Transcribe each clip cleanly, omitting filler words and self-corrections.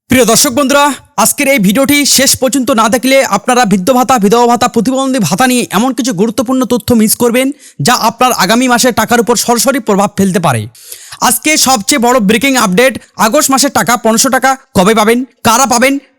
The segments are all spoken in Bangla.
প্রিয় দর্শক বন্ধুরা, আজকের এই ভিডিওটি শেষ পর্যন্ত না দেখলে আপনারা বৃদ্ধ ভাতা, বিধবা ভাতা, প্রতিবন্ধী ভাতা নিয়ে এমন কিছু গুরুত্বপূর্ণ তথ্য মিস করবেন যা আপনার আগামী মাসের টাকার উপর সরাসরি প্রভাব ফেলতে পারে। আজকে সবচেয়ে বড় ব্রেকিং আপডেট, আগস্ট মাসের টাকা 1500 টাকা কবে পাবেন,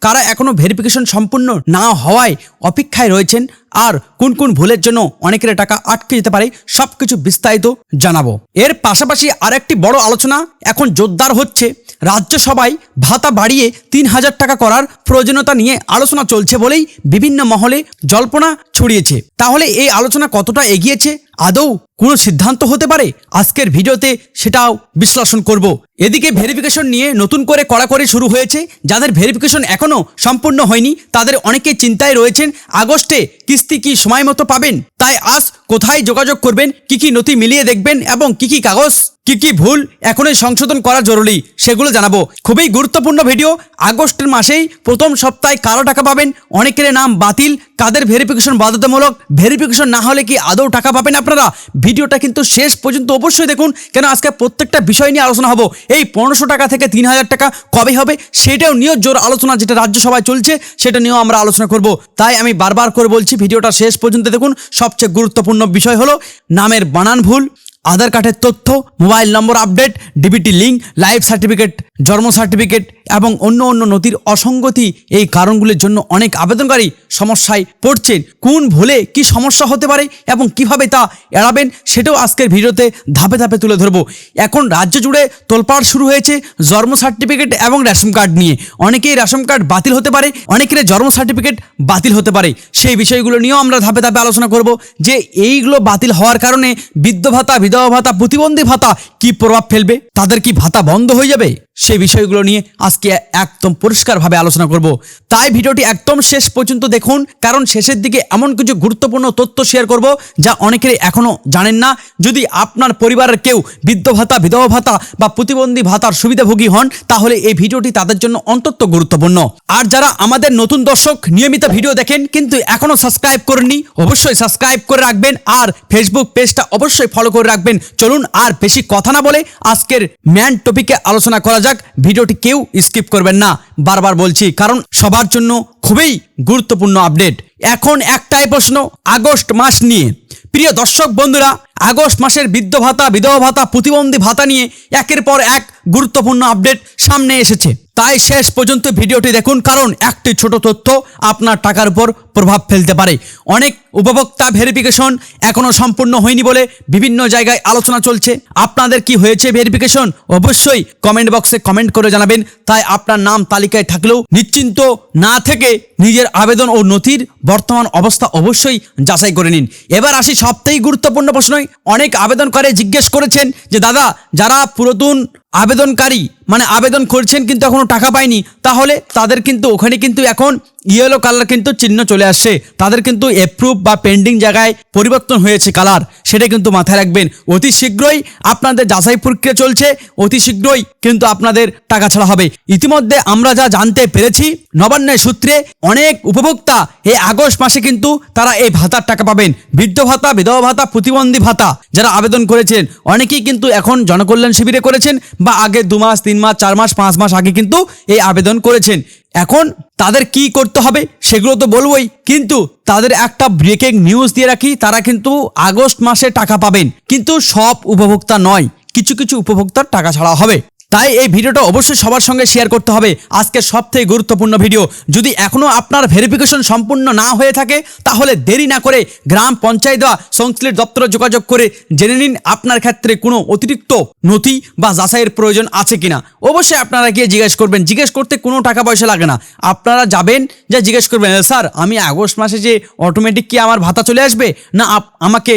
কারা এখনো ভেরিফিকেশন সম্পূর্ণ না হওয়ায় অপেক্ষায় রয়েছেন, আর কোন কোন ভুলের জন্য অনেকের টাকা আটকে যেতে পারে, সবকিছু বিস্তারিত জানাবো। এর পাশাপাশি আরেকটি বড় আলোচনা এখন জোরদার হচ্ছে, রাজ্যসভায় ভাতা বাড়িয়ে 3000 টাকা করার প্রয়োজনীয়তা নিয়ে আলোচনা চলছে বলেই বিভিন্ন মহলে জল্পনা ছড়িয়েছে। তাহলে এই আলোচনা কতটা এগিয়েছে, আদৌ কোনো সিদ্ধান্ত হতে পারে? আজকের ভিডিওতে সেটাও বিশ্লেষণ করব। এদিকে ভেরিফিকেশন নিয়ে নতুন করে কড়াকড়ি শুরু হয়েছে। যাদের ভেরিফিকেশন এখনো সম্পূর্ণ হয়নি তাদের অনেকে চিন্তায় রয়েছেন, আগস্টে কিস্তি কি সময় মতো পাবেন? তাই আজ কোথায় যোগাযোগ করবেন, কি নথি মিলিয়ে দেখবেন এবং কি কাগজ, কি ভুল এখনই সংশোধন করা জরুরি, সেগুলো জানাবো। খুবই গুরুত্বপূর্ণ ভিডিও। আগস্টের মাসেই প্রথম সপ্তাহে কারো টাকা পাবেন, অনেকের নাম বাতিল, কাদের ভেরিফিকেশন বাধ্যতামূলক, ভেরিফিকেশন না হলে কি আদৌ টাকা পাবেন আপনারা? ভিডিওটা কিন্তু শেষ পর্যন্ত অবশ্যই দেখুন, কেন আজকে প্রত্যেকটা বিষয় নিয়ে আলোচনা হবো। এই 1500 টাকা থেকে 3000 টাকা কবে হবে সেটাও নিয়ে জোর আলোচনা, যেটা রাজ্যসভায় চলছে সেটা নিয়েও আমরা আলোচনা করব। তাই আমি বারবার করে বলছি, ভিডিওটা শেষ পর্যন্ত দেখুন। সবচেয়ে গুরুত্বপূর্ণ বিষয় হলো নামের বানান ভুল, আধার কার্ডের তথ্য, mobile number update, DBT link, life certificate, জন্ম সার্টিফিকেট এবং অন্য নথির অসঙ্গতি। এই কারণগুলির জন্য অনেক আবেদনকারী সমস্যায় পড়ছেন। কোন ভুলে কি সমস্যা হতে পারে এবং কিভাবে তা এড়াবেন সেটাও আজকের ভিডিওতে ধাপে ধাপে তুলে ধরবো। এখন রাজ্য জুড়ে তোলপাড় শুরু হয়েছে জন্ম সার্টিফিকেট এবং রেশন কার্ড নিয়ে। অনেকেই রেশন কার্ড বাতিল হতে পারে, অনেকের জন্ম সার্টিফিকেট বাতিল হতে পারে। সেই বিষয়গুলো নিয়েও আমরা ধাপে ধাপে আলোচনা করব, যে এইগুলো বাতিল হওয়ার কারণে বৃদ্ধ ভাতা, বিধবা ভাতা, প্রতিবন্ধী ভাতা কি প্রভাব ফেলবে, তাদের কি ভাতা বন্ধ হয়ে যাবে? সেই বিষয়গুলো নিয়ে আজকে একদম পরিষ্কারভাবে আলোচনা করব। তাই ভিডিওটি একদম শেষ পর্যন্ত দেখুন, কারণ শেষের দিকে এমন কিছু গুরুত্বপূর্ণ তথ্য শেয়ার করব যা অনেকেই এখনো জানেন না। যদি আপনার পরিবারের কেউ বৃদ্ধ ভাতা, বিধবা ভাতা বা প্রতিবন্ধী ভাতার সুবিধাভোগী হন, তাহলে এই ভিডিওটি তাদের জন্য অত্যন্ত গুরুত্বপূর্ণ। আর যারা আমাদের নতুন দর্শক, নিয়মিত ভিডিও দেখেন কিন্তু এখনো সাবস্ক্রাইব করেননি, অবশ্যই সাবস্ক্রাইব করে রাখবেন আর ফেসবুক পেজটা অবশ্যই ফলো করে রাখবেন। চলুন আর বেশি কথা না বলে আজকের মেন টপিকে আলোচনা করা যাক। ভিডিওটি কেউ স্কিপ করবেন না, বারবার বলছি, কারণ সবার জন্য খুবই গুরুত্বপূর্ণ আপডেট। এখন একটাই প্রশ্ন, আগস্ট মাস নিয়ে। প্রিয় দর্শক বন্ধুরা, আগস্ট মাসের বৃদ্ধ ভাতা, বিধবা ভাতা, প্রতিবন্ধী ভাতা নিয়ে একের পর এক গুরুত্বপূর্ণ আপডেট সামনে এসেছে। তাই শেষ পর্যন্ত ভিডিওটি দেখুন, কারণ একটি ছোট তথ্য আপনার টাকার উপর প্রভাব ফেলতে পারে। অনেক উপভোক্তা ভেরিফিকেশন এখনো সম্পূর্ণ হয়নি বলে বিভিন্ন জায়গায় আলোচনা চলছে। আপনাদের কি হয়েছে ভেরিফিকেশন? অবশ্যই কমেন্ট বক্সে কমেন্ট করে জানাবেন। তাই আপনার নাম তালিকায় থাকলেও নিশ্চিন্ত না থেকে নিজের আবেদন ও নথির বর্তমান অবস্থা অবশ্যই যাচাই করে নিন। এবার আসি সবথেকে গুরুত্বপূর্ণ প্রশ্নই। অনেক আবেদনকারী জিজ্ঞেস করেছেন যে দাদা, যারা পুরাতন আবেদনকারী মানে আবেদন করছেন কিন্তু এখনো টাকা পায়নি, তাহলে তাদের কিন্তু ওখানে কিন্তু এখন ইয়েলো কালার কিন্তু চিহ্ন চলে আসছে, তাদের কিন্তু অ্যাপ্রুভ বা পেন্ডিং জায়গায় পরিবর্তন হয়েছে কালার, সেটা কিন্তু মাথায় রাখবেন। অতি শীঘ্রই আপনাদের যাচাই প্রক্রিয়া চলছে, অতি শীঘ্রই কিন্তু আপনাদের টাকা ছাড়া হবে। ইতিমধ্যে আমরা যা জানতে পেরেছি, নবান্নের সূত্রে অনেক উপভোক্তা এই আগস্ট মাসে কিন্তু তারা এই ভাতার টাকা পাবেন। বৃদ্ধ ভাতা, বিধবা ভাতা, প্রতিবন্ধী ভাতা যারা আবেদন করেছেন, অনেকেই কিন্তু এখন জনকল্যাণ শিবিরে করেছেন বা আগে 2 মাস, 3 মাস, 4 মাস, 5 মাস আগে কিন্তু এই আবেদন করেছেন। এখন তাদের কি করতে হবে সেগুলো তো বলবোই, কিন্তু তাদের একটা ব্রেকিং নিউজ দিয়ে রাখি, তারা কিন্তু আগস্ট মাসে টাকা পাবেন, কিন্তু সব উপভোক্তা নয়, কিছু উপভোক্তার টাকা ছাড়া হবে। তাই এই ভিডিওটা অবশ্যই সবার সঙ্গে শেয়ার করতে হবে। আজকে সবথেকে গুরুত্বপূর্ণ ভিডিও। যদি এখনো আপনার ভেরিফিকেশন সম্পূর্ণ না হয়ে থাকে, তাহলে দেরি না করে গ্রাম পঞ্চায়েত বা সংশ্লিষ্ট দপ্তরে যোগাযোগ করে জেনে নিন আপনার ক্ষেত্রে কোনো অতিরিক্ত নথি বা যাচাইয়ের প্রয়োজন আছে কিনা। অবশ্যই আপনারা গিয়ে জিজ্ঞেস করবেন, জিজ্ঞেস করতে কোনো টাকা পয়সা লাগে না। আপনারা যাবেন, যা জিজ্ঞেস করবেন, স্যার আমি আগস্ট মাসে যে অটোমেটিক কি আমার ভাতা চলে আসবে, না আমাকে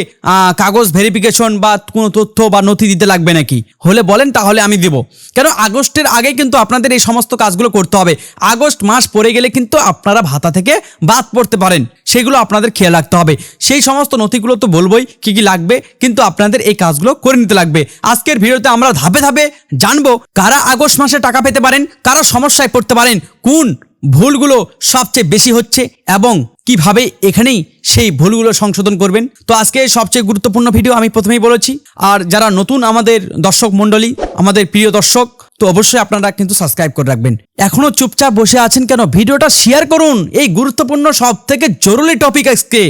কাগজ ভেরিফিকেশন বা কোনো তথ্য বা নথি দিতে লাগবে নাকি? হলে বলেন, তাহলে আমি দেবো। কেন আগস্টের আগে কিন্তু আপনাদের এই সমস্ত কাজগুলো করতে হবে। আগস্ট মাস পড়ে গেলে কিন্তু আপনারা ভাতা থেকে বাদ পড়তে পারেন, সেগুলো আপনাদের খেয়াল রাখতে হবে। সেই সমস্ত নথিগুলো তো বলবোই কি লাগবে, কিন্তু আপনাদের এই কাজগুলো করে নিতে লাগবে। আজকের ভিডিওতে আমরা ধাপে ধাপে জানবো কারা আগস্ট মাসে টাকা পেতে পারেন, কারা সমস্যায় পড়তে পারেন, কোন ভুলগুলো সবচেয়ে বেশি হচ্ছে এবং কিভাবে এখানেই সেই ভুলগুলো সংশোধন করবেন। তো আজকে সবচেয়ে গুরুত্বপূর্ণ ভিডিও আমি প্রথমেই বলেছি। আর যারা নতুন আমাদের দর্শক মণ্ডলী, আমাদের প্রিয় দর্শক, তো অবশ্যই আপনারা কিন্তু সাবস্ক্রাইব করে রাখবেন। এখনো চুপচাপ বসে আছেন কেন? ভিডিওটা শেয়ার করুন। এই গুরুত্বপূর্ণ সব থেকে জরুরি টপিক আজকে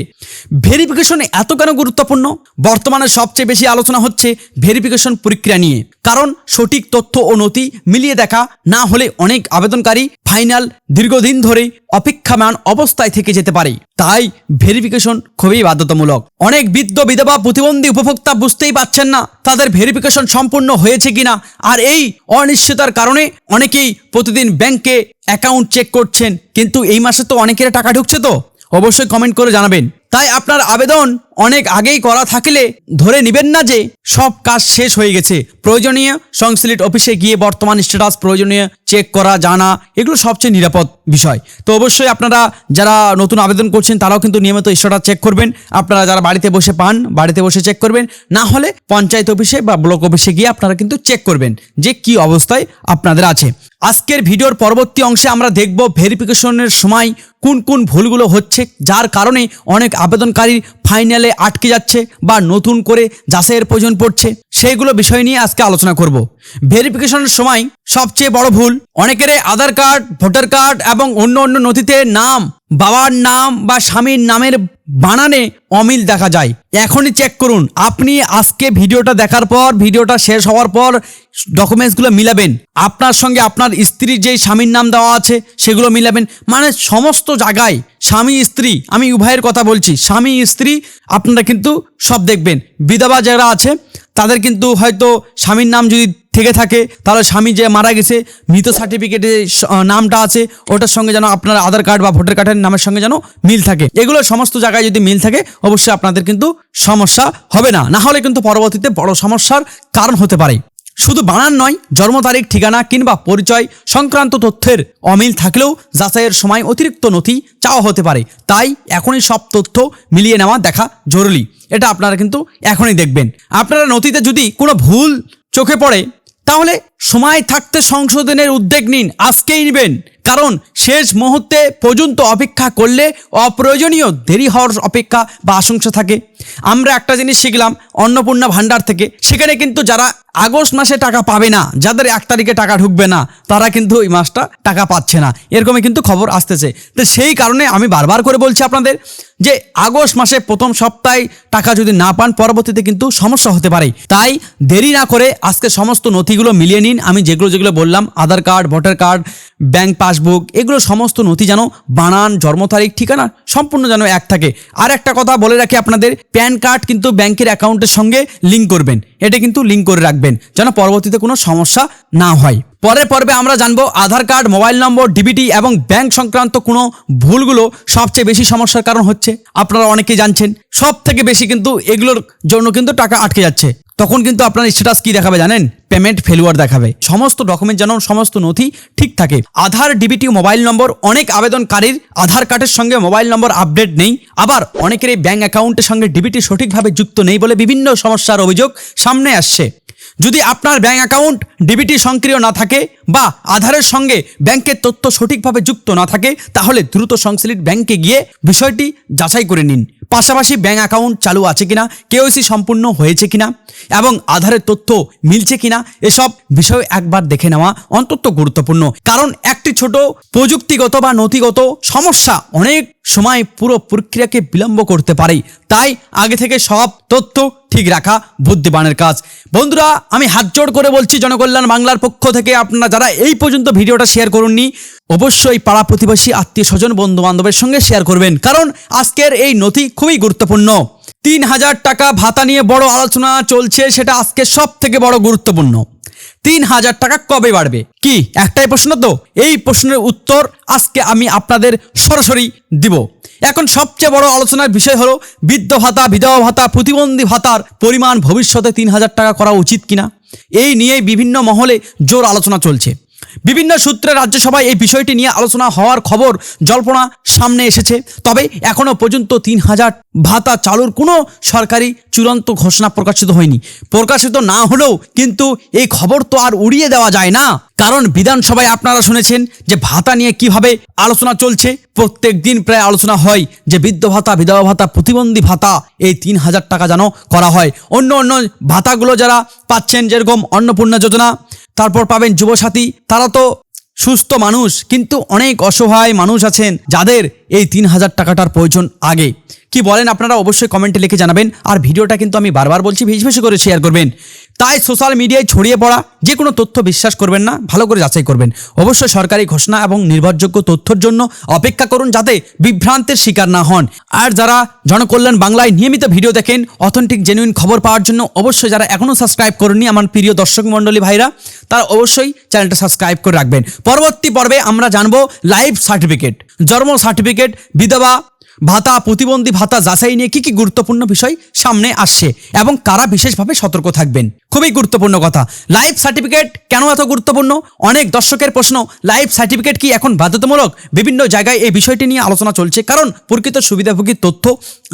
ভেরিফিকেশন এত কেন গুরুত্বপূর্ণ? বর্তমানে সবচেয়ে বেশি আলোচনা হচ্ছে ভেরিফিকেশন প্রক্রিয়া নিয়ে, কারণ সঠিক তথ্য ও নথি মিলিয়ে দেখা না হলে অনেক আবেদনকারী ফাইনাল দীর্ঘদিন ধরে অপেক্ষামান অবস্থায় থেকে যেতে পারে। তাই ভেরিফিকেশন খুবই বাধ্যতামূলক। অনেক বৃদ্ধ বিধবা প্রতিবন্ধী উপভোক্তা বুঝতেই পারছেন না তাদের ভেরিফিকেশন সম্পূর্ণ হয়েছে কিনা, আর এই অনিশ্চয়তার কারণে অনেকেই প্রতিদিন ব্যাংকে অ্যাকাউন্ট চেক করছেন, কিন্তু এই মাসে তো অনেকের টাকা ঢুকছে। তো অবশ্যই কমেন্ট করে জানাবেন। তাই আপনার আবেদন অনেক আগেই করা থাকলে ধরে নেবেন না যে সব কাজ শেষ হয়ে গেছে। প্রয়োজনীয় সংশ্লিষ্ট অফিসে গিয়ে বর্তমান স্ট্যাটাস প্রয়োজনীয় চেক করা, জানা, এগুলো সবচেয়ে নিরাপদ বিষয়। তো অবশ্যই আপনারা যারা নতুন আবেদন করছেন তারাও কিন্তু নিয়মিত স্ট্যাটাস চেক করবেন। আপনারা যারা বাড়িতে বসে পান বাড়িতে বসে চেক করবেন, না হলে পঞ্চায়েত অফিসে বা ব্লক অফিসে গিয়ে আপনারা কিন্তু চেক করবেন যে কি অবস্থায় আপনাদের আছে। আজকের ভিডিওর পরবর্তী অংশে আমরা দেখব ভেরিফিকেশনের সময় কোন কোন ভুলগুলো হচ্ছে, যার কারণে অনেক আবেদনকারী ফাইনালে আটকে যাচ্ছে বা নতুন করে যাচাইয়ের প্রয়োজন পড়ছে। সেইগুলো বিষয় নিয়ে আজকে আলোচনা করব। ভেরিফিকেশনের সময় সবচেয়ে বড় ভুল, অনেকের আধার কার্ড, ভোটার কার্ড এবং অন্য অন্য নথিতে নাম, বাবার নাম বা স্বামীর নামের বানানে অমিল দেখা যায়। এখনই চেক করুন। আপনি আজকে ভিডিওটা দেখার পর, ভিডিওটা শেষ হওয়ার পর ডকুমেন্টসগুলো মিলাবেন। আপনার সঙ্গে আপনার স্ত্রীর যেই স্বামীর নাম দেওয়া আছে সেগুলো মিলাবেন। মানে সমস্ত জায়গায় স্বামী স্ত্রী, আমি উভয়ের কথা বলছি, স্বামী স্ত্রী আপনারা কিন্তু সব দেখবেন। বিধবা যারা আছে তাদের কিন্তু হয়তো স্বামীর নাম যদি থেকে থাকে তাহলে স্বামী যে মারা গেছে মৃত সার্টিফিকেটে নামটা আছে ওটার সঙ্গে যেন আপনার আধার কার্ড বা ভোটার কার্ডের নামের সঙ্গে যেন মিল থাকে। এগুলো সমস্ত জায়গায় যদি মিল থাকে অবশ্যই আপনাদের কিন্তু সমস্যা হবে না, না হলে কিন্তু পরবর্তীতে বড় সমস্যার কারণ হতে পারে। শুধু বানান নয়, জন্ম তারিখ, ঠিকানা কিংবা পরিচয় সংক্রান্ত তথ্যের অমিল থাকলেও যাচাইয়ের সময় অতিরিক্ত নথি চাওয়া হতে পারে। তাই এখনই সব তথ্য মিলিয়ে নেওয়া দেখা জরুরি। এটা আপনারা কিন্তু এখনই দেখবেন। আপনারা নথিতে যদি কোনো ভুল চোখে পড়ে তাহলে সময় থাকতে সংশোধনের উদ্যোগ নিন, আজকেই নেবেন। কারণ শেষ মুহূর্তে পর্যন্ত অপেক্ষা করলে অপ্রয়োজনীয় দেরি হওয়ার অপেক্ষা বা আশঙ্কা থাকে। আমরা একটা জিনিস শিখলাম অন্নপূর্ণা ভান্ডার থেকে, সেখানে কিন্তু যারা আগস্ট মাসে টাকা পাবে না, যাদের 1 তারিখে টাকা ঢুকবে না, তারা কিন্তু এই মাসটা টাকা পাচ্ছে না, এরকমই কিন্তু খবর আসতেছে। তো সেই কারণে আমি বারবার করে বলছি আপনাদের যে আগস্ট মাসে প্রথম সপ্তাহে টাকা যদি না পান পরবর্তীতে কিন্তু সমস্যা হতে পারে। তাই দেরি না করে আজকে সমস্ত নথিগুলো মিলিয়ে নিন। আমি যেগুলো বললাম, Aadhaar card, voter card, bank passbook, এগুলো সমস্ত নথি যেন বানান, জন্ম তারিখ, ঠিকানা সম্পূর্ণ যেন এক থাকে। আর একটা কথা বলে রাখি আপনাদের, প্যান কার্ড কিন্তু ব্যাংকের অ্যাকাউন্টের সঙ্গে লিঙ্ক করবেন। এটা কিন্তু লিঙ্ক করে রাখবেন যেন পরবর্তীতে কোনো সমস্যা না হয়। পরের পর্বে আমরা জানবো আধার কার্ড, মোবাইল নম্বর, ডিবিটি এবং ব্যাংক সংক্রান্ত কোনো ভুলগুলো সবচেয়ে বেশি সমস্যার কারণ হচ্ছে। আপনারা অনেকেই জানছেন সব থেকে বেশি কিন্তু এগুলোর জন্য কিন্তু টাকা আটকে যাচ্ছে। তখন কিন্তু আপনার স্ট্যাটাস কি দেখাবে জানেন? পেমেন্ট ফেলুয়ার দেখাবে। সমস্ত ডকুমেন্ট যেন সমস্ত নথি ঠিক থাকে। আধার, ডিবিটি, মোবাইল নম্বর, অনেক আবেদনকারীর আধার কার্ডের সঙ্গে মোবাইল নম্বর আপডেট নেই, আবার অনেকের এই ব্যাংক অ্যাকাউন্টের সঙ্গে ডিবিটি সঠিকভাবে যুক্ত নেই বলে বিভিন্ন সমস্যার অভিযোগ সামনে আসছে। যদি আপনার ব্যাংক অ্যাকাউন্ট ডিবিটি সক্রিয় না থাকে বা আধারের সঙ্গে ব্যাংকের তথ্য সঠিকভাবে যুক্ত না থাকে তাহলে দ্রুত সংশ্লিষ্ট ব্যাংকে গিয়ে বিষয়টি যাচাই করে নিন। পাশাপাশি ব্যাংক অ্যাকাউন্ট চালু আছে কিনা, কেওয়াইসি সম্পূর্ণ হয়েছে কিনা এবং আধারের তথ্য মিলছে কিনা, এসব বিষয় একবার দেখে নেওয়া অত্যন্ত গুরুত্বপূর্ণ। কারণ একটি ছোট প্রযুক্তিগত বা নথিগত সমস্যা অনেক সময় পুরো প্রক্রিয়াকে বিলম্ব করতে পারে। তাই আগে থেকে সব তথ্য ঠিক রাখা বুদ্ধিমানের কাজ। বন্ধুরা, আমি হাত জোড় করে বলছি, জনকল্যাণ বাংলার পক্ষ থেকে আপনারা যারা এই পর্যন্ত ভিডিওটা শেয়ার করুননি অবশ্যই পাড়া প্রতিবেশী, আত্মীয় স্বজন, বন্ধু বান্ধবের সঙ্গে শেয়ার করবেন। কারণ আজকের এই নথি খুবই গুরুত্বপূর্ণ। 3000 টাকা ভাতা নিয়ে বড় আলোচনা চলছে, সেটা আজকে সব থেকে বড় গুরুত্বপূর্ণ। 3000 টাকা কবে বাড়বে? কি একটাই প্রশ্ন তো? এই প্রশ্নের উত্তর আজকে আমি আপনাদের সরাসরি দিব। এখন সবচেয়ে বড় আলোচনার বিষয় হলো বৃদ্ধ ভাতা, বিধবা ভাতা, প্রতিবন্ধী ভাতার পরিমাণ ভবিষ্যতে 3000 টাকা করা উচিত কিনা, এই নিয়ে বিভিন্ন মহলে জোর আলোচনা চলছে। বিভিন্ন সূত্রে রাজ্যসভায় এই বিষয়টি নিয়ে আলোচনা হওয়ার খবর জল্পনা সামনে এসেছে। তবে এখনো পর্যন্ত 3000 ভাতা চালুর কোনো সরকারি চূড়ান্ত ঘোষণা প্রকাশিত হয়নি। প্রকাশিত না হলেও কিন্তু এই খবর তো আর উড়িয়ে দেওয়া যায় না। কারণ বিধানসভায় আপনারা শুনেছেন যে ভাতা নিয়ে কিভাবে আলোচনা চলছে। প্রত্যেক দিন প্রায় আলোচনা হয় যে বৃদ্ধ ভাতা, বিধবা ভাতা, প্রতিবন্ধী ভাতা এই 3000 টাকা যেন করা হয়। অন্য ভাতাগুলো যারা পাচ্ছেন, যেরকম অন্নপূর্ণা যোজনা, তারপর পাবেন যুবসাথী। তারা তো সুস্থ মানুষ, কিন্তু অনেক অসহায় মানুষ আছেন যাদের এই 3,000 টাকাটার প্রয়োজন আগে। কি বলেন আপনারা অবশ্যই কমেন্টে লিখে জানাবেন। আর ভিডিওটা কিন্তু আমি বারবার বলছি, বেশি বেশি করে শেয়ার করবেন। তাই সোশ্যাল মিডিয়ায় ছড়িয়ে পড়া যে কোনো তথ্য বিশ্বাস করবেন না, ভালো করে যাচাই করবেন। অবশ্যই সরকারি ঘোষণা এবং নির্ভরযোগ্য তথ্যের জন্য অপেক্ষা করুন, যাতে বিভ্রান্তের শিকার না হন। আর যারা জনকল্যাণ বাংলায় নিয়মিত ভিডিও দেখেন অথেন্টিক জেনুইন খবর পাওয়ার জন্য, অবশ্যই যারা এখনও সাবস্ক্রাইব করেননি আমার প্রিয় দর্শক মণ্ডলী ভাইরা, তারা অবশ্যই চ্যানেলটা সাবস্ক্রাইব করে রাখবেন। পরবর্তী পর্বে আমরা জানবো লাইফ সার্টিফিকেট, জন্ম সার্টিফিকেট, বিধবা ভাতা, প্রতিবন্ধী ভাতা যাচাই নিয়ে কি গুরুত্বপূর্ণ বিষয় সামনে আসছে এবং কারা বিশেষভাবে সতর্ক থাকবেন। খুবই গুরুত্বপূর্ণ কথা। লাইফ সার্টিফিকেট কেন এত গুরুত্বপূর্ণ? অনেক দর্শকের প্রশ্ন, লাইফ সার্টিফিকেট কি এখন বাধ্যতামূলক? বিভিন্ন জায়গায় এই বিষয়টি নিয়ে আলোচনা চলছে, কারণ প্রকৃত সুবিধাভোগীর তথ্য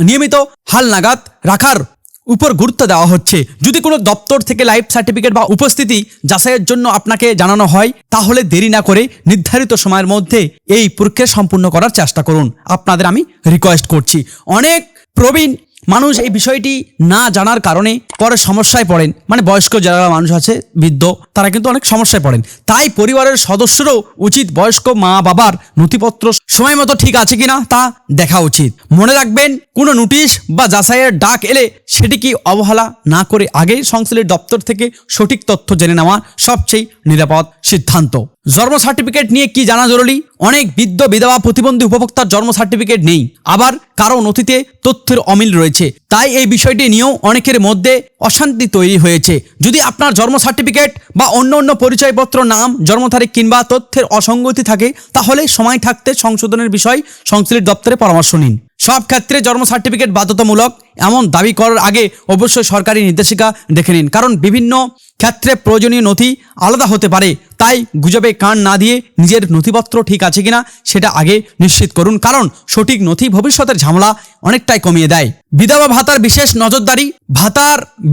নিয়মিত হালনাগাদ রাখার উপর গুরুত্ব দেওয়া হচ্ছে। যদি কোনো দপ্তর থেকে লাইফ সার্টিফিকেট বা উপস্থিতি যাচাইয়ের জন্য আপনাকে জানানো হয়, তাহলে দেরি না করে নির্ধারিত সময়ের মধ্যে এই প্রক্রিয়া সম্পূর্ণ করার চেষ্টা করুন, আপনাদের আমি রিকোয়েস্ট করছি। অনেক প্রবীণ মানুষ এই বিষয়টি না জানার কারণে পরে সমস্যায় পড়েন, মানে বয়স্ক যারা মানুষ আছে, বৃদ্ধ, তারা কিন্তু অনেক সমস্যায় পড়েন। তাই পরিবারের সদস্যরও উচিত বয়স্ক মা বাবার নথিপত্র সময় মতো ঠিক আছে কিনা তা দেখা উচিত। মনে রাখবেন, কোনো নোটিশ বা যাচাইয়ের ডাক এলে সেটিকে অবহেলা না করে আগেই সংশ্লিষ্ট দপ্তর থেকে সঠিক তথ্য জেনে নেওয়া সবচেয়ে নিরাপদ সিদ্ধান্ত। জন্ম সার্টিফিকেট নিয়ে কি জানা জরুরি? অনেক বৃদ্ধ, বিধবা, প্রতিবন্ধী উপভোক্তার জন্ম সার্টিফিকেট নেই, আবার কারো নথিতে তথ্যের অমিল রয়েছে। তাই এই বিষয়টি নিয়েও অনেকের মধ্যে অশান্তি তৈরি হয়েছে। যদি আপনার জন্ম সার্টিফিকেট বা অন্য পরিচয়পত্র, নাম, জন্ম তারিখ কিংবা তথ্যের অসঙ্গতি থাকে, তাহলে সময় থাকতে সংশোধনের বিষয় সংশ্লিষ্ট দপ্তরে পরামর্শ নিন। সব ক্ষেত্রে জন্ম সার্টিফিকেট বাধ্যতামূলক এমন দাবি করার আগে অবশ্যই সরকারি নির্দেশিকা দেখে নিন, কারণ বিভিন্ন ক্ষেত্রে প্রয়োজনীয় নথি আলাদা হতে পারে। তাই গুজবে কান না দিয়ে নিজের নথিপত্র ঠিক আছে কিনা সেটা আগে নিশ্চিত করুন, কারণ সঠিক নথি ভবিষ্যতের ঝামেলা অনেকটাই কমিয়ে দেয়। বিধবা ভাতার বিশেষ নজরদারি।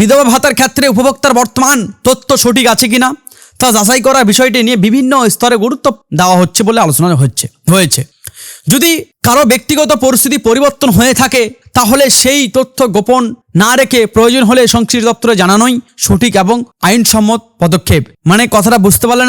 বিধবা ভাতার ক্ষেত্রে উপভোক্তার বর্তমান তথ্য সঠিক আছে কিনা তা যাচাই করার বিষয়টি নিয়ে বিভিন্ন স্তরে গুরুত্ব দেওয়া হচ্ছে বলে আলোচনা হয়েছে। যদি কারো ব্যক্তিগত পরিস্থিতি পরিবর্তন হয়ে থাকে, তাহলে সেই তথ্য গোপন না রেখে প্রয়োজন হলে সংশ্লিষ্ট দপ্তরে জানানোই সঠিক এবং আইনসম্মত পদক্ষেপ। মানে কথাটা বুঝতে পারলেন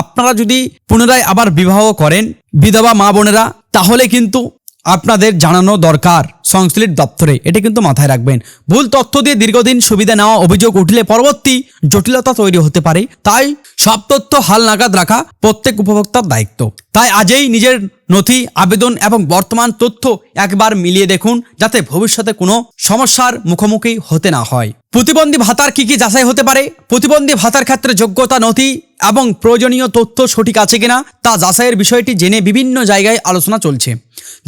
আপনারা যদি পুনরায় আবার বিবাহ করেন, বিধবা মা বোনেরা, তাহলে কিন্তু আপনাদের জানানো দরকার সংশ্লিষ্ট দপ্তরে, এটা কিন্তু মাথায় রাখবেন। ভুল তথ্য দিয়ে দীর্ঘদিন সুবিধা নেওয়া অভিযোগ উঠলে পরবর্তী জটিলতা তৈরি হতে পারে। তাই সব তথ্য হালনাগাদ রাখা প্রত্যেক উপভোক্তার দায়িত্ব। তাই আজই নিজের নথি, আবেদন এবং বর্তমান তথ্য একবার মিলিয়ে দেখুন, যাতে ভবিষ্যতে কোনো সমস্যার মুখোমুখি হতে না হয়। প্রতিবন্ধী ভাতার কি যাচাই হতে পারে? প্রতিবন্ধী ভাতার ক্ষেত্রে যোগ্যতা, নথি এবং প্রয়োজনীয় তথ্য সঠিক আছে কিনা তা যাচাইয়ের বিষয়টি জেনে বিভিন্ন জায়গায় আলোচনা চলছে।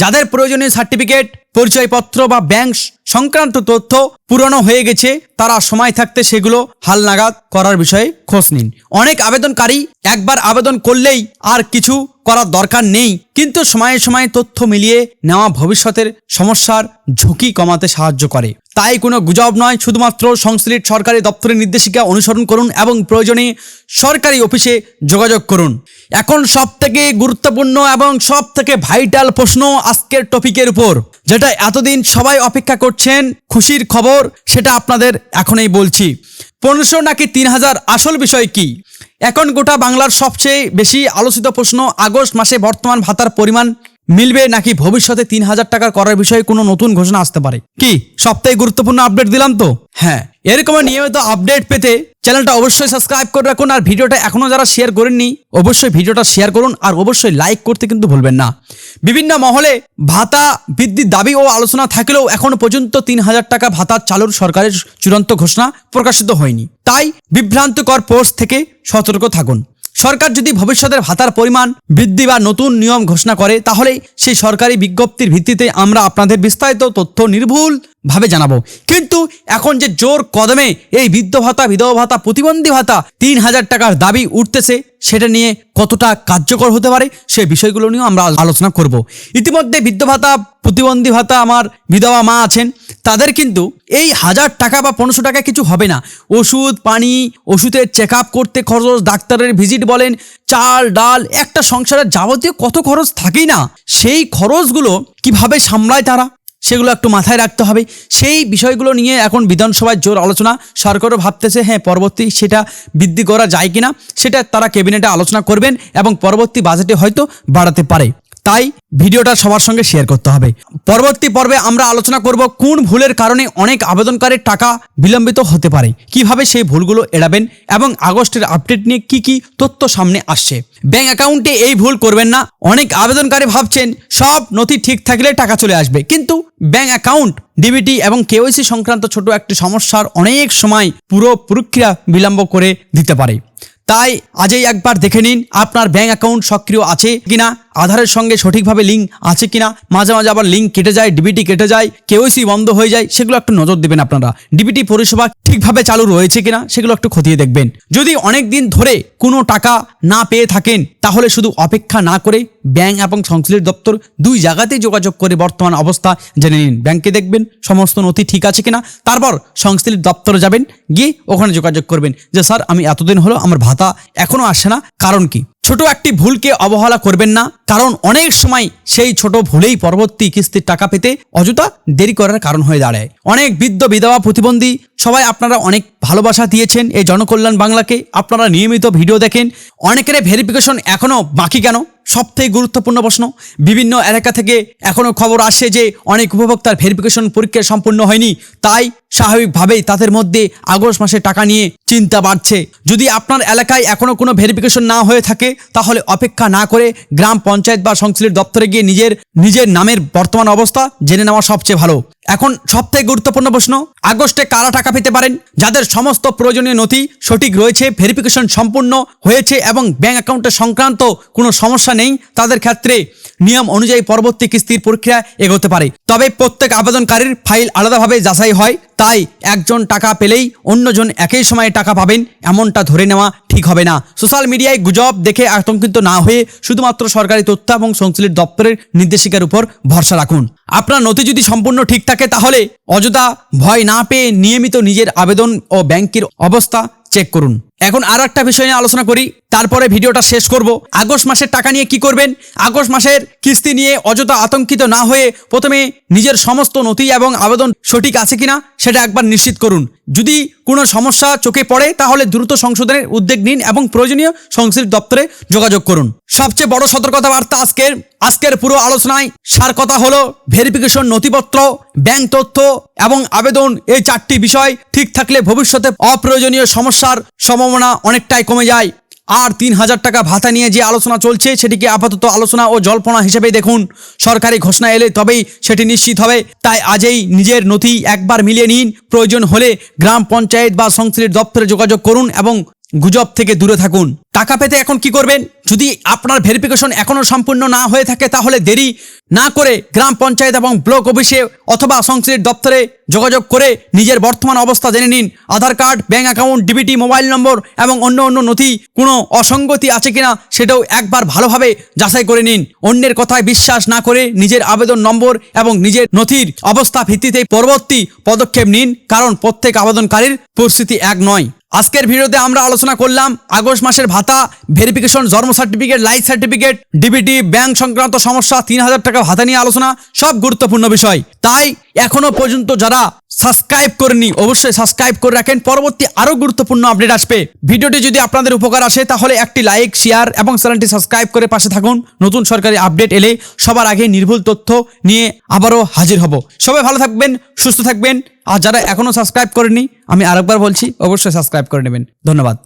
যাদের প্রয়োজনীয় সার্টিফিকেট, পরিচয়পত্র বা ব্যাংক সংক্রান্ত তথ্য পুরনো হয়ে গেছে, তারা সময় থাকতে সেগুলো হালনাগাদ করার বিষয়ে খোঁজ নিন। অনেক আবেদনকারী একবার আবেদন করলেই আর কিছু করার দরকার নেই, কিন্তু সময়ে সময়ে তথ্য মিলিয়ে নেওয়া ভবিষ্যতের সমস্যার ঝুঁকি কমাতে সাহায্য করে। তাই কোনো গুজব নয়, শুধুমাত্র সংশ্লিষ্ট সরকারি দপ্তরের নির্দেশিকা অনুসরণ করুন এবং প্রয়োজনে সরকারি অফিসে যোগাযোগ করুন। এখন সবথেকে গুরুত্বপূর্ণ এবং সবথেকে ভাইটাল প্রশ্ন আজকের টপিকের উপর, যেটা এতদিন সবাই অপেক্ষা করছেন, খুশির খবর, সেটা আপনাদের এখনই বলছি। 1500 নাকি 3000, আসল বিষয় কি? এখন গোটা বাংলার সবচেয়ে বেশি আলোচিত প্রশ্ন, আগস্ট মাসে বর্তমান ভাতার পরিমাণ মিলবে নাকি ভবিষ্যতে 3000 টাকার করার বিষয়ে কোনো নতুন ঘোষণা আসতে পারে। কি সবথেকে গুরুত্বপূর্ণ আপডেট দিলাম তো? হ্যাঁ, এরকম নিয়মিত আপডেট পেতে চ্যানেলটা অবশ্যই সাবস্ক্রাইব করে রাখুন। আর ভিডিওটা এখনো যারা শেয়ার করেননি, অবশ্যই ভিডিওটা শেয়ার করুন আর অবশ্যই লাইক করতে কিন্তু ভুলবেন না। বিভিন্ন মহলে ভাতা বৃদ্ধির দাবি ও আলোচনা থাকলেও এখনো পর্যন্ত 3000 টাকা ভাতা চালুর সরকারের চূড়ান্ত ঘোষণা প্রকাশিত হয়নি। তাই বিভ্রান্তিকর পোস্ট থেকে সতর্ক থাকুন। সরকার যদি ভবিষ্যতের ভাতার পরিমাণ বৃদ্ধি বা নতুন নিয়ম ঘোষণা করে, তাহলে সেই সরকারি বিজ্ঞপ্তির ভিত্তিতে আমরা আপনাদের বিস্তারিত তথ্য নির্ভুল ভাবে জানাবো। কিন্তু এখন যে জোর কদমে এই বৃদ্ধ ভাতা, বিধবা ভাতা, প্রতিবন্ধী ভাতা 3000 টাকার দাবি উঠতেছে, সেটা নিয়ে কতটা কার্যকর হতে পারে সেই বিষয়গুলো নিয়েও আমরা আলোচনা করব। ইতিমধ্যে বৃদ্ধ ভাতা, প্রতিবন্ধী ভাতা, আমার বিধবা মা আছেন, তাদের কিন্তু এই 1000 টাকা বা 1500 টাকা কিছু হবে না। ওষুধ পানি, ওষুধের চেক আপ করতে খরচ, ডাক্তারের ভিজিট বলেন, চাল ডাল, একটা সংসারের যাবতীয় কত খরচ থাকেই না, সেই খরচগুলো কিভাবে সামলায় তারা, সেগুলো একটু মাথায় রাখতে হবে। সেই বিষয়গুলো নিয়ে এখন বিধানসভায় জোর আলোচনা। সরকারও ভাবতেছে হ্যাঁ পরবর্তী সেটা বৃদ্ধি করা যায় কিনা সেটা তারা ক্যাবিনেটে আলোচনা করবেন এবং পরবর্তী বাজেটে হয়তো বাড়াতে পারে। তাই ভিডিওটা সবার সঙ্গে শেয়ার করতে হবে। পরবর্তী পর্বে আমরা আলোচনা করব কোন ভুলের কারণে অনেক আবেদনকারীর টাকা বিলম্বিত হতে পারে, কিভাবে সেই ভুলগুলো এড়াবেন এবং আগস্টের আপডেট নিয়ে কি কি তথ্য সামনে আসছে। ব্যাংক অ্যাকাউন্টে এই ভুল করবেন না। অনেক আবেদনকারী ভাবছেন সব নথি ঠিক থাকলে টাকা চলে আসবে, কিন্তু ব্যাংক অ্যাকাউন্ট, ডিবিটি এবং কেওয়াইসি সংক্রান্ত ছোট একটি সমস্যার অনেক সময় পুরো প্রক্রিয়া বিলম্ব করে দিতে পারে। তাই আজই একবার দেখে নিন আপনার ব্যাংক অ্যাকাউন্ট সক্রিয় আছে কিনা, আধারের সঙ্গে সঠিকভাবে লিঙ্ক আছে কিনা। মাঝে মাঝে আবার লিঙ্ক কেটে যায়, ডিবিটি কেটে যায়, কেওয়াইসি বন্ধ হয়ে যায়, সেগুলো একটু নজর দেবেন আপনারা। ডিবিটি পরিষেবা ঠিকভাবে চালু রয়েছে কিনা সেগুলো একটু খতিয়ে দেখবেন। যদি অনেক দিন ধরে কোনো টাকা না পেয়ে থাকেন তাহলে শুধু অপেক্ষা না করে ব্যাংক এবং সংশ্লিষ্ট দপ্তর দুই জায়গাতেই যোগাযোগ করে বর্তমান অবস্থা জেনে নিন। ব্যাংকে দেখবেন সমস্ত নথি ঠিক আছে কিনা, তারপর সংশ্লিষ্ট দপ্তরে যাবেন, গিয়ে ওখানে যোগাযোগ করবেন যে স্যার আমি এতদিন হলো আমার ভাতা এখনো আসছে না, কারণ কি। ছোট একটি ভুলকে অবহেলা করবেন না, কারণ অনেক সময় সেই ছোট ভুলেই পরবর্তী কিস্তির টাকা পেতে অযথা দেরি করার কারণ হয়ে দাঁড়ায়। অনেক বৃদ্ধ, বিধবা, প্রতিবন্ধী সবাই আপনারা অনেক ভালোবাসা দিয়েছেন এই জনকল্যাণ বাংলাকে। আপনারা নিয়মিত ভিডিও দেখেন। অনেকের ভেরিফিকেশন এখনো বাকি কেন? সবথেকে গুরুত্বপূর্ণ প্রশ্ন। বিভিন্ন এলাকা থেকে এখনো খবর আসছে যে অনেক উপভোক্তার ভেরিফিকেশন পরীক্ষা সম্পূর্ণ হয়নি। তাই স্বাভাবিকভাবেই তাদের মধ্যে আগস্ট মাসে টাকা নিয়ে চিন্তা বাড়ছে। যদি আপনার এলাকায় এখনো কোনো ভেরিফিকেশন না হয়ে থাকে তাহলে অপেক্ষা না করে গ্রাম পঞ্চায়েত বা সংশ্লিষ্ট দপ্তরে গিয়ে নিজের নামের বর্তমান অবস্থা জেনে নেওয়া সবচেয়ে ভালো। এখন সবথেকে গুরুত্বপূর্ণ প্রশ্ন, আগস্টে কারা টাকা পেতে পারেন? যাদের সমস্ত প্রয়োজনীয় নথি সঠিক রয়েছে, ভেরিফিকেশন সম্পূর্ণ হয়েছে এবং ব্যাংক অ্যাকাউন্টে সংক্রান্ত কোনো সমস্যা নেই, তাদের ক্ষেত্রে নিয়ম অনুযায়ী পরবর্তী কিস্তির প্রক্রিয়া এগোতে পারে। তবে প্রত্যেক আবেদনকারীর ফাইল আলাদাভাবে যাচাই হয়, তাই একজন টাকা পেলেই অন্যজন একই সময়ে টাকা পাবেন এমনটা ধরে নেওয়া ঠিক হবে না। সোশ্যাল মিডিয়ায় গুজব দেখে আতঙ্কিত না হয়ে শুধুমাত্র সরকারি তথ্য এবং সংশ্লিষ্ট দপ্তরের নির্দেশিকার উপর ভরসা রাখুন। আপনার নথি যদি সম্পূর্ণ ঠিক থাকে তাহলে অযথা ভয় না পেয়ে নিয়মিত নিজের আবেদন ও ব্যাংকের অবস্থা চেক করুন। এখন আর একটা বিষয় নিয়ে আলোচনা করি, তারপরে ভিডিওটা শেষ করব। আগস্ট মাসের টাকা নিয়ে কি করবেন? আগস্ট মাসের কিস্তি নিয়ে অযথা আতঙ্কিত না হয়ে প্রথমে নিজের সমস্ত নথি এবং আবেদন সঠিক আছে কিনা সেটা একবার নিশ্চিত করুন। যদি কোনো সমস্যা চোখে পড়ে তাহলে দ্রুত সংশোধনের উদ্যোগ নিন এবং প্রয়োজনীয় সংশ্লিষ্ট দপ্তরে যোগাযোগ করুন। সবচেয়ে বড় সতর্কতা বার্তা আজকের পুরো আলোচনায় সার কথা হলো ভেরিফিকেশন, নথিপত্র, ব্যাংক তথ্য এবং আবেদন, এই চারটি বিষয় ঠিক থাকলে ভবিষ্যতে অপ্রয়োজনীয় সমস্যার সম্ভাবনা অনেকটাই কমে যায়। আর ৩,০০০ টাকা ভাতা নিয়ে যে আলোচনা চলছে সেটিকে আপাতত আলোচনা ও জল্পনা হিসেবে দেখুন। সরকারি ঘোষণা এলে তবেই সেটি নিশ্চিত হবে। তাই আজই নিজের নথি একবার মিলিয়ে নিন। প্রয়োজন হলে গ্রাম পঞ্চায়েত বা সংশ্লিষ্ট দপ্তরে যোগাযোগ করুন এবং গুজব থেকে দূরে থাকুন। টাকা পেতে এখন কি করবেন? যদি আপনার ভেরিফিকেশন এখনো সম্পূর্ণ না হয়ে থাকে তাহলে দেরি না করে গ্রাম পঞ্চায়েত এবং ব্লক অফিসে অথবা সংশ্লিষ্ট দপ্তরে যোগাযোগ করে নিজের বর্তমান অবস্থা জেনে নিন। Aadhaar card, bank account, DBT, mobile number এবং অন্য নথি কোনো অসঙ্গতি আছে কিনা সেটাও একবার ভালোভাবে যাচাই করে নিন। অন্যের কথায় বিশ্বাস না করে নিজের আবেদন নম্বর এবং নিজের নথির অবস্থা ভিত্তিতে পরবর্তী পদক্ষেপ নিন, কারণ প্রত্যেক আবেদনকারীর পরিস্থিতি এক নয়। আজকের ভিডিওতে আমরা আলোচনা করলাম আগস্ট মাসের ভাতা, ভেরিফিকেশন, জন্ম certificate, life certificate, DBT, bank সংক্রান্ত সমস্যা, ৩,০০০ টাকা ভাতা নিয়ে আলোচনা, সব গুরুত্বপূর্ণ বিষয়। তাই এখনো পর্যন্ত যারা সাবস্ক্রাইব করেননি অবশ্যই সাবস্ক্রাইব করে রাখেন, পরবর্তী আরো গুরুত্বপূর্ণ আপডেট আসবে। ভিডিওটি যদি আপনাদের উপকার আসে তাহলে একটি লাইক, শেয়ার এবং চ্যানেলটি সাবস্ক্রাইব করে পাশে থাকুন। নতুন সরকারি আপডেট এলে সবার আগে নির্ভুল তথ্য নিয়ে আবারও হাজির হব। সবাই ভালো থাকবেন, সুস্থ থাকবেন। আর যারা এখনো সাবস্ক্রাইব করেননি আমি আরেকবার বলছি অবশ্যই সাবস্ক্রাইব করে নেবেন। ধন্যবাদ।